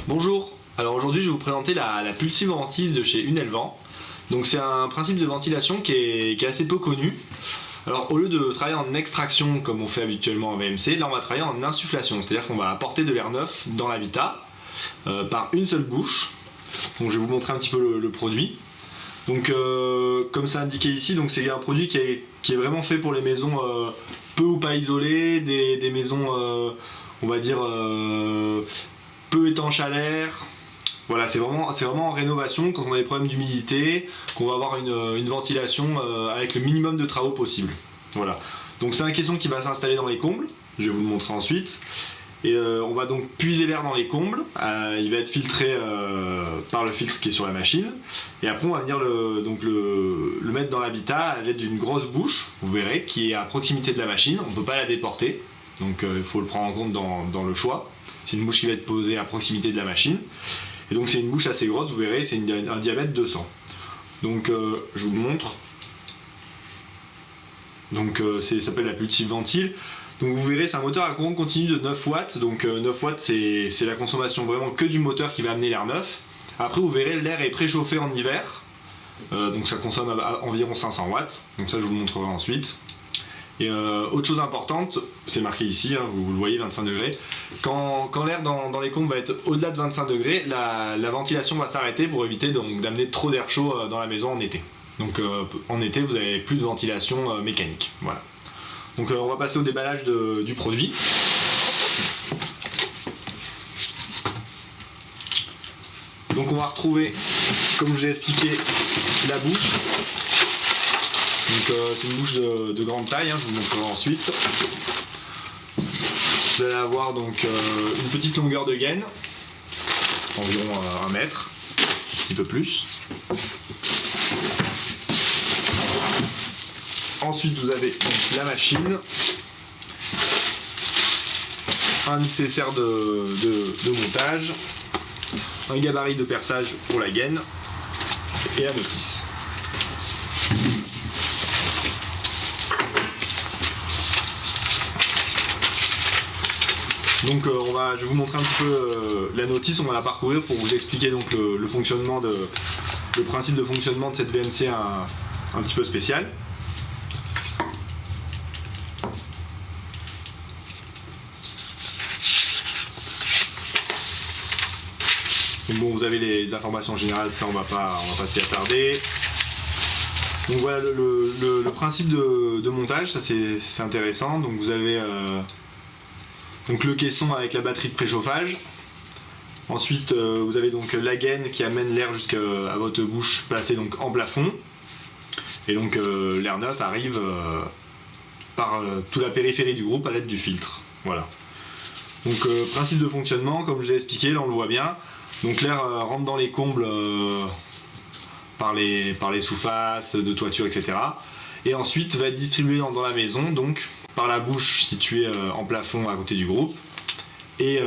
Bonjour, alors aujourd'hui je vais vous présenter la pulsiventile de chez Unelvent. Donc c'est un principe de ventilation qui est assez peu connu. Alors au lieu de travailler en extraction comme on fait habituellement en VMC, là on va travailler en insufflation, c'est-à-dire qu'on va apporter de l'air neuf dans l'habitat par une seule bouche. Donc je vais vous montrer un petit peu le produit. Donc comme c'est indiqué ici, donc c'est un produit qui est vraiment fait pour les maisons peu ou pas isolées, des maisons on va dire peu étanches à l'air. Voilà, c'est vraiment en rénovation quand on a des problèmes d'humidité, qu'on va avoir une ventilation avec le minimum de travaux possible. Voilà. Donc c'est un caisson qui va s'installer dans les combles, je vais vous le montrer ensuite. Et on va donc puiser l'air dans les combles, il va être filtré par le filtre qui est sur la machine. Et après on va venir le mettre dans l'habitat à l'aide d'une grosse bouche, vous verrez, qui est à proximité de la machine, on ne peut pas la déporter. Donc il faut le prendre en compte dans le choix. C'est une bouche qui va être posée à proximité de la machine. Et donc c'est une bouche assez grosse, vous verrez, c'est un diamètre 200. Donc je vous le montre. Donc ça s'appelle la pulsiventile. Donc vous verrez, c'est un moteur à courant continu de 9 watts. Donc 9 watts, c'est la consommation vraiment que du moteur qui va amener l'air neuf. Après vous verrez, l'air est préchauffé en hiver. Donc ça consomme à environ 500 watts. Donc ça je vous le montrerai ensuite. Et autre chose importante, c'est marqué ici, hein, vous le voyez, 25 degrés. Quand l'air dans les combles va être au-delà de 25 degrés, la ventilation va s'arrêter pour éviter d'amener trop d'air chaud dans la maison en été. Donc en été, vous n'avez plus de ventilation mécanique. Voilà. Donc on va passer au déballage du produit. Donc on va retrouver, comme je vous ai expliqué, la bouche. Donc c'est une bouche de grande taille, hein, je vous montrerai ensuite. Vous allez avoir donc une petite longueur de gaine, environ 1 mètre, un petit peu plus. Ensuite vous avez donc la machine, un nécessaire de montage, un gabarit de perçage pour la gaine et la notice. Donc je vais vous montrer un petit peu la notice, on va la parcourir pour vous expliquer donc le fonctionnement le principe de fonctionnement de cette VMC un petit peu spécial. Donc bon, vous avez les informations générales, ça on va pas s'y attarder. Donc voilà le principe de montage, ça c'est intéressant. Donc vous avez donc le caisson avec la batterie de préchauffage. Ensuite vous avez donc la gaine qui amène l'air jusqu'à votre bouche placée donc en plafond. Et donc l'air neuf arrive par toute la périphérie du groupe à l'aide du filtre. Voilà. Donc principe de fonctionnement, comme je vous ai expliqué, là on le voit bien. Donc l'air rentre dans les combles par les sous-faces, de toiture, etc. Et ensuite va être distribué dans la maison, donc par la bouche située en plafond à côté du groupe et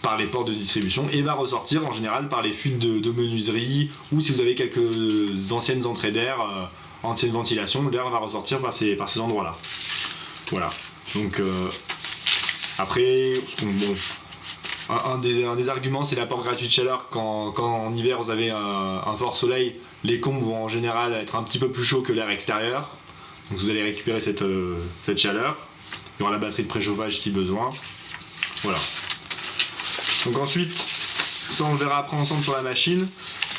par les portes de distribution, et va ressortir en général par les fuites de menuiserie, ou si vous avez quelques anciennes entrées d'air, ancienne ventilation, l'air va ressortir par ces endroits-là. Voilà. Donc après, bon, un des arguments, c'est l'apport gratuit de chaleur. Quand en hiver vous avez un fort soleil, les combles vont en général être un petit peu plus chauds que l'air extérieur. Donc vous allez récupérer cette chaleur. Il y aura la batterie de préchauffage si besoin. Voilà. Donc ensuite, ça on le verra après ensemble sur la machine.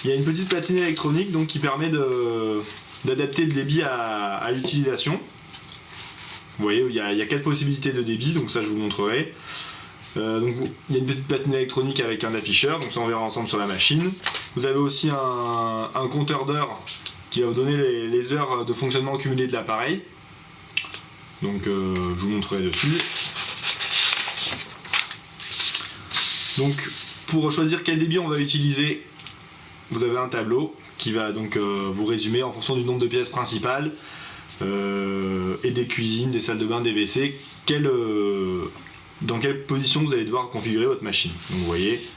Il y a une petite platine électronique donc, qui permet d'adapter le débit à l'utilisation. Vous voyez, il y a 4 possibilités de débit, donc ça je vous montrerai. Donc, il y a une petite platine électronique avec un afficheur, donc ça on verra ensemble sur la machine. Vous avez aussi un compteur d'heures qui va vous donner les heures de fonctionnement cumulé de l'appareil. Donc je vous montrerai dessus. Donc pour choisir quel débit on va utiliser, vous avez un tableau qui va donc vous résumer en fonction du nombre de pièces principales et des cuisines, des salles de bain, des WC, dans quelle position vous allez devoir configurer votre machine. Donc vous voyez,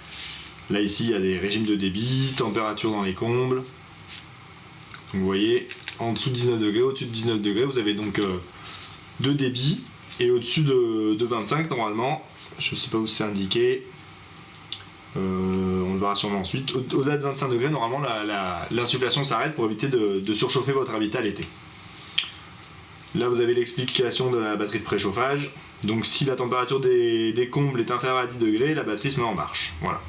là ici il y a des régimes de débit, température dans les combles. Donc vous voyez, en dessous de 19 degrés, au-dessus de 19 degrés, vous avez donc 2 débits, et au-dessus de 25 normalement, je ne sais pas où c'est indiqué, on le verra sûrement ensuite. Au-delà de 25 degrés, normalement l'insufflation s'arrête pour éviter de surchauffer votre habitat l'été. Là vous avez l'explication de la batterie de préchauffage. Donc si la température des combles est inférieure à 10 degrés, la batterie se met en marche. Voilà.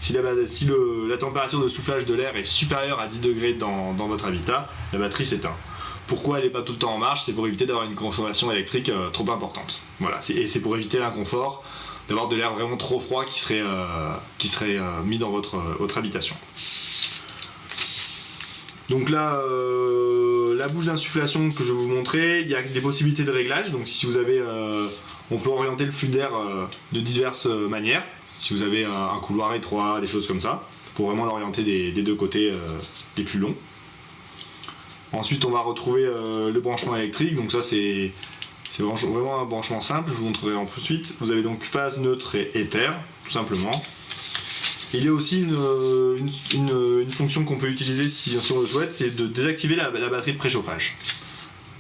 Si la température de soufflage de l'air est supérieure à 10 degrés dans votre habitat, la batterie s'éteint. Pourquoi elle n'est pas tout le temps en marche? C'est pour éviter d'avoir une consommation électrique trop importante. Voilà. Et c'est pour éviter l'inconfort d'avoir de l'air vraiment trop froid qui serait mis dans votre habitation. Donc là, la bouche d'insufflation que je vais vous montrer, il y a des possibilités de réglage. Donc si vous avez, on peut orienter le flux d'air de diverses manières. Si vous avez un couloir étroit, des choses comme ça, pour vraiment l'orienter des deux côtés les plus longs. Ensuite, on va retrouver le branchement électrique. Donc ça, c'est vraiment un branchement simple. Je vous montrerai ensuite. Vous avez donc phase, neutre et éther, tout simplement. Il y a aussi une fonction qu'on peut utiliser si on le souhaite, c'est de désactiver la batterie de préchauffage.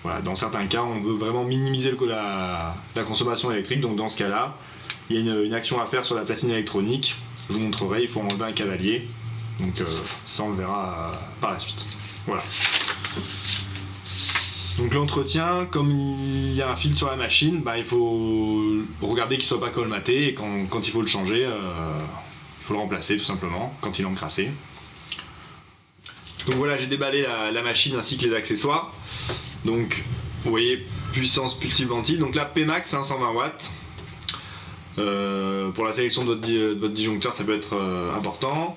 Voilà, dans certains cas, on veut vraiment minimiser la consommation électrique, donc dans ce cas-là, il y a une action à faire sur la platine électronique. Je vous montrerai, il faut enlever un cavalier, donc ça on le verra par la suite. Voilà. Donc l'entretien, comme il y a un fil sur la machine, il faut regarder qu'il ne soit pas colmaté, et quand il faut le changer, il faut le remplacer tout simplement quand il est encrassé. Donc voilà, j'ai déballé la machine ainsi que les accessoires. Donc vous voyez, puissance pulsive ventile. Donc là, Pmax 520 watts. Pour la sélection de votre disjoncteur, ça peut être important.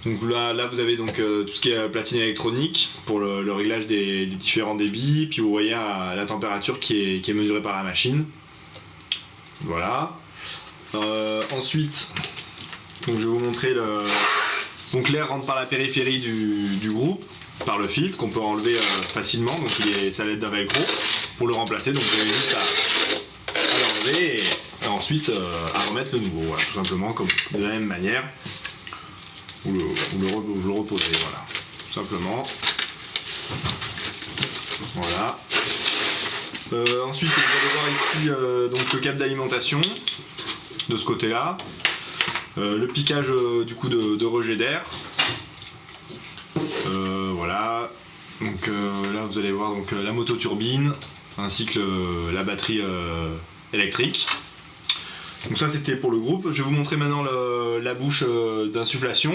Donc là vous avez donc tout ce qui est platine électronique pour le réglage des différents débits. Puis vous voyez la température qui est mesurée par la machine. Voilà. Ensuite, donc je vais vous montrer donc l'air rentre par la périphérie du groupe, par le filtre qu'on peut enlever facilement. Donc ça l'aide d'un velcro pour le remplacer. Donc vous avez juste à l'enlever et ensuite à remettre le nouveau. Voilà, tout simplement comme de la même manière. Vous le reposez, voilà, tout simplement. Voilà. Ensuite, vous allez voir ici donc le câble d'alimentation de ce côté-là. Le piquage du coup de rejet d'air. Voilà. Donc là, vous allez voir donc la mototurbine ainsi que la batterie électrique. Donc ça c'était pour le groupe. Je vais vous montrer maintenant la bouche d'insufflation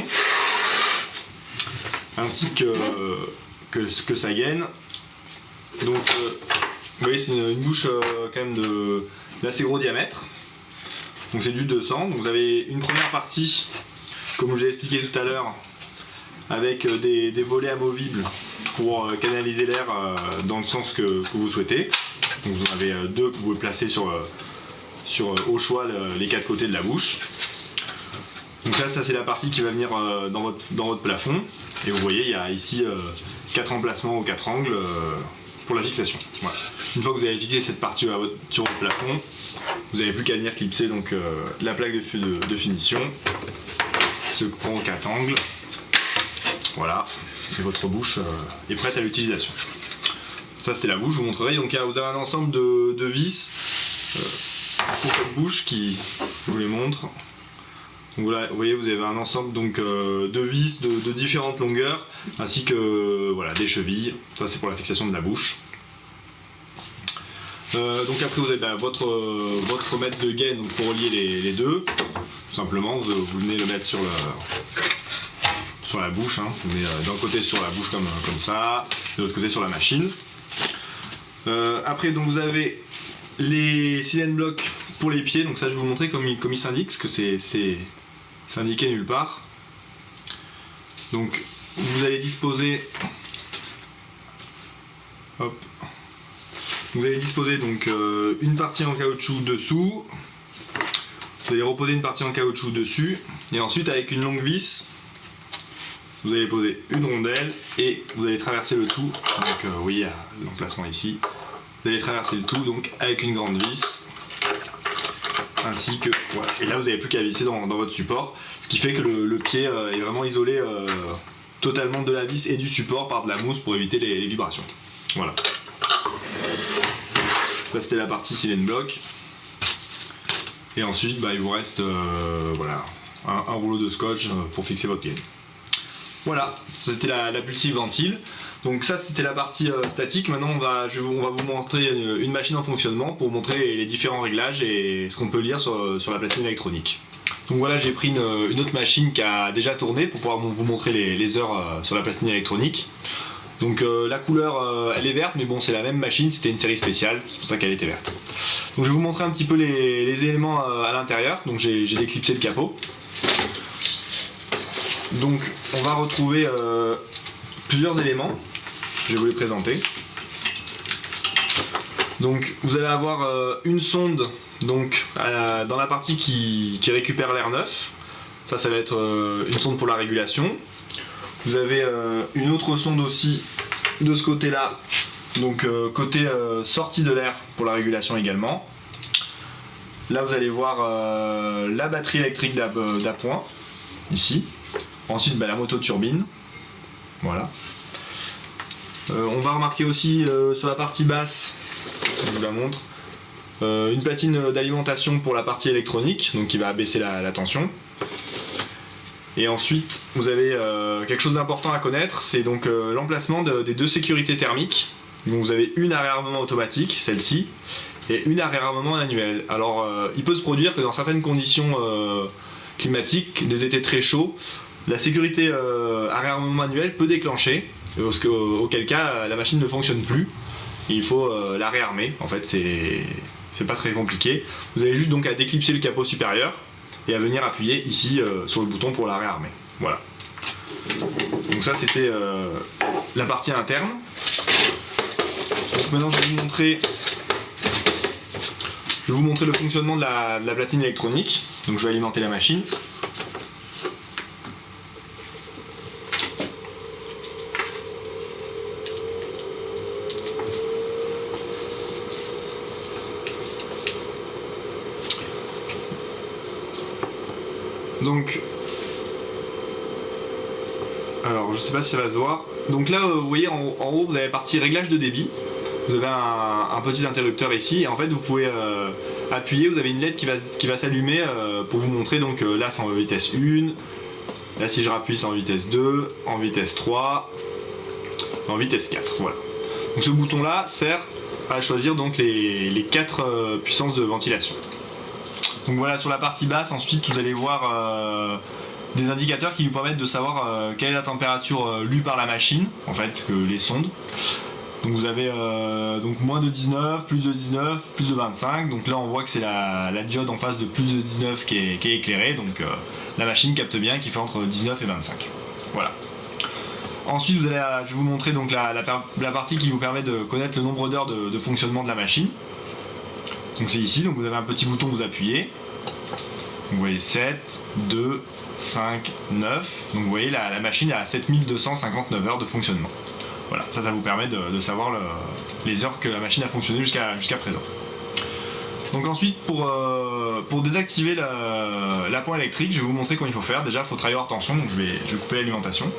ainsi que sa gaine. Donc vous voyez, c'est une bouche quand même d'assez gros diamètre. Donc c'est du 200. Donc vous avez une première partie, comme je vous ai expliqué tout à l'heure, avec des volets amovibles pour canaliser l'air dans le sens que vous souhaitez. Donc vous en avez deux que vous pouvez placer sur au choix les quatre côtés de la bouche. Donc là, ça c'est la partie qui va venir dans votre plafond. Et vous voyez, il y a ici 4 emplacements aux 4 angles pour la fixation. Voilà. Une fois que vous avez fixé cette partie sur votre plafond, vous n'avez plus qu'à venir clipser donc, la plaque de finition, ce prend aux 4 angles. Voilà, et votre bouche est prête à l'utilisation. Ça c'était la bouche, je vous montrerai. Donc vous avez un ensemble de vis pour cette bouche qui je vous les montre. Donc, voilà, vous voyez, vous avez un ensemble donc, de vis de différentes longueurs ainsi que voilà, des chevilles. Ça c'est pour la fixation de la bouche. Donc après vous avez votre mètre de gaine donc, pour relier les deux. Tout simplement, vous venez le mettre sur la bouche. Hein. Vous venez d'un côté sur la bouche comme ça, de l'autre côté sur la machine. Après donc vous avez les silent blocks pour les pieds. Donc ça je vais vous montrer comme il s'indique, parce que c'est indiqué nulle part. Donc vous allez disposer. Hop. Vous allez disposer donc une partie en caoutchouc dessous, vous allez reposer une partie en caoutchouc dessus, et ensuite avec une longue vis, vous allez poser une rondelle et vous allez traverser le tout. Donc vous voyez l'emplacement ici. Vous allez traverser le tout donc avec une grande vis, ainsi que voilà. Et là vous n'avez plus qu'à visser dans votre support, ce qui fait que le pied est vraiment isolé totalement de la vis et du support par de la mousse pour éviter les vibrations. Voilà. Ça c'était la partie silent block. Et ensuite il vous reste voilà, un rouleau de scotch pour fixer votre pied. Voilà, c'était la pulsive ventile. Donc ça c'était la partie statique. Maintenant on va vous montrer une machine en fonctionnement pour vous montrer les différents réglages et ce qu'on peut lire sur la platine électronique. Donc voilà, j'ai pris une autre machine qui a déjà tourné pour pouvoir vous montrer les heures sur la platine électronique. Donc la couleur elle est verte, mais bon c'est la même machine, c'était une série spéciale, c'est pour ça qu'elle était verte. Donc je vais vous montrer un petit peu les éléments à l'intérieur. Donc j'ai déclipsé le capot. Donc on va retrouver plusieurs éléments, je vais vous les présenter. Donc vous allez avoir une sonde donc, dans la partie qui récupère l'air neuf. Ça va être une sonde pour la régulation. Vous avez une autre sonde aussi de ce côté-là, donc côté sortie de l'air pour la régulation également. Là vous allez voir la batterie électrique d'appoint, ici. Ensuite la moto turbine, voilà. On va remarquer aussi sur la partie basse, je vous la montre, une platine d'alimentation pour la partie électronique, donc qui va abaisser la tension. Et ensuite, vous avez quelque chose d'important à connaître, c'est donc l'emplacement des deux sécurités thermiques. Donc vous avez une à réarmement automatique, celle-ci, et une à réarmement manuel. Alors, il peut se produire que dans certaines conditions climatiques, des étés très chauds, la sécurité à réarmement manuel peut déclencher, auquel cas la machine ne fonctionne plus. Et il faut la réarmer. En fait, c'est pas très compliqué. Vous avez juste donc à déclipser le capot supérieur et à venir appuyer ici sur le bouton pour la réarmer. Voilà. Donc ça c'était la partie interne. Donc maintenant je vais vous montrer le fonctionnement de la platine électronique. Donc je vais alimenter la machine. Donc, alors je sais pas si ça va se voir. Donc là, vous voyez en haut, vous avez la partie réglage de débit. Vous avez un petit interrupteur ici. Et en fait, vous pouvez appuyer. Vous avez une LED qui va s'allumer pour vous montrer. Donc là, c'est en vitesse 1. Là, si je rappuie, c'est en vitesse 2, en vitesse 3, en vitesse 4. Voilà. Donc ce bouton-là sert à choisir donc les 4 puissances de ventilation. Donc voilà, sur la partie basse, ensuite vous allez voir des indicateurs qui vous permettent de savoir quelle est la température lue par la machine, en fait, que les sondes. Donc vous avez donc moins de 19, plus de 19, plus de 25. Donc là on voit que c'est la diode en face de plus de 19 qui est éclairée. Donc la machine capte bien, qui fait entre 19 et 25. Voilà. Ensuite je vais vous montrer donc la partie qui vous permet de connaître le nombre d'heures de fonctionnement de la machine. Donc c'est ici, donc vous avez un petit bouton, vous appuyez. Vous voyez 7, 2, 5, 9. Donc vous voyez la machine a 7259 heures de fonctionnement. Voilà, ça vous permet de savoir les heures que la machine a fonctionné jusqu'à présent. Donc ensuite pour désactiver l'appoint électrique, je vais vous montrer comment il faut faire. Déjà il faut travailler hors tension, donc je vais couper l'alimentation.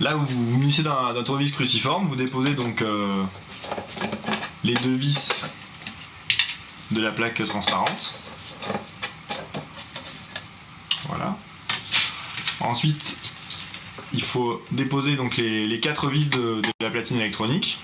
Là vous vous munissez d'un tournevis cruciforme, vous déposez donc les 2 vis de la plaque transparente. Voilà. Ensuite, il faut déposer donc les 4 vis de la platine électronique.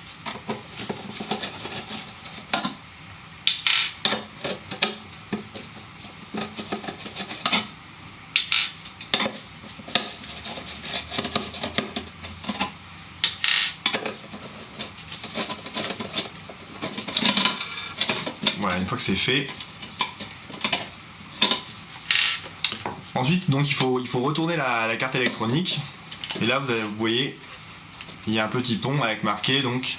Voilà, une fois que c'est fait. Ensuite, donc il faut retourner la carte électronique. Et là, vous voyez, il y a un petit pont avec marqué donc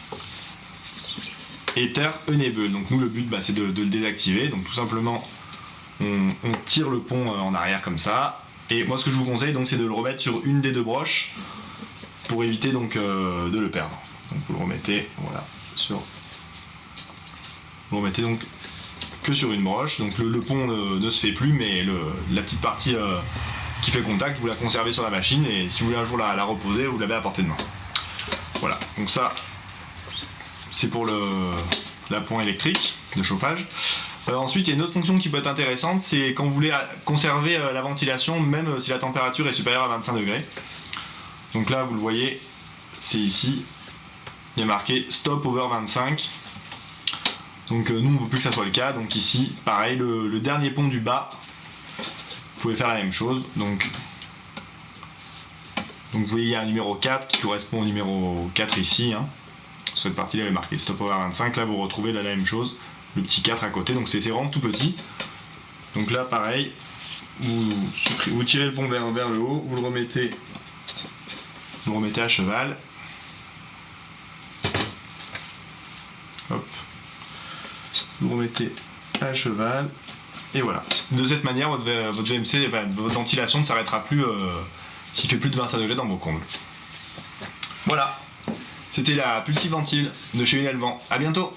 Ether Enable. Donc nous, le but, c'est de le désactiver. Donc tout simplement, on tire le pont en arrière comme ça. Et moi, ce que je vous conseille, donc, c'est de le remettre sur une des 2 broches pour éviter donc de le perdre. Donc vous le remettez, voilà, vous remettez donc que sur une broche, donc le pont ne se fait plus, mais la petite partie qui fait contact, vous la conservez sur la machine, et si vous voulez un jour la reposer, vous l'avez à portée de main. Voilà, donc ça c'est pour l'appoint électrique de chauffage. Ensuite, il y a une autre fonction qui peut être intéressante, c'est quand vous voulez conserver la ventilation, même si la température est supérieure à 25 degrés. Donc là, vous le voyez, c'est ici, il y a marqué Stop over 25. Donc nous, on ne veut plus que ça soit le cas. Donc ici, pareil, le dernier pont du bas, vous pouvez faire la même chose. Donc vous voyez, il y a un numéro 4 qui correspond au numéro 4 ici. Hein. Sur cette partie-là, il est marqué Stop over 25. Là, vous retrouvez la même chose, le petit 4 à côté. Donc c'est vraiment tout petit. Donc là, pareil, vous tirez le pont vers le haut, vous le remettez à cheval. Hop. Vous remettez à cheval. Et voilà. De cette manière, votre VMC, votre ventilation ne s'arrêtera plus s'il fait plus de 25 degrés dans vos combles. Voilà. C'était la Pulsiventile de chez Unelvent. À bientôt.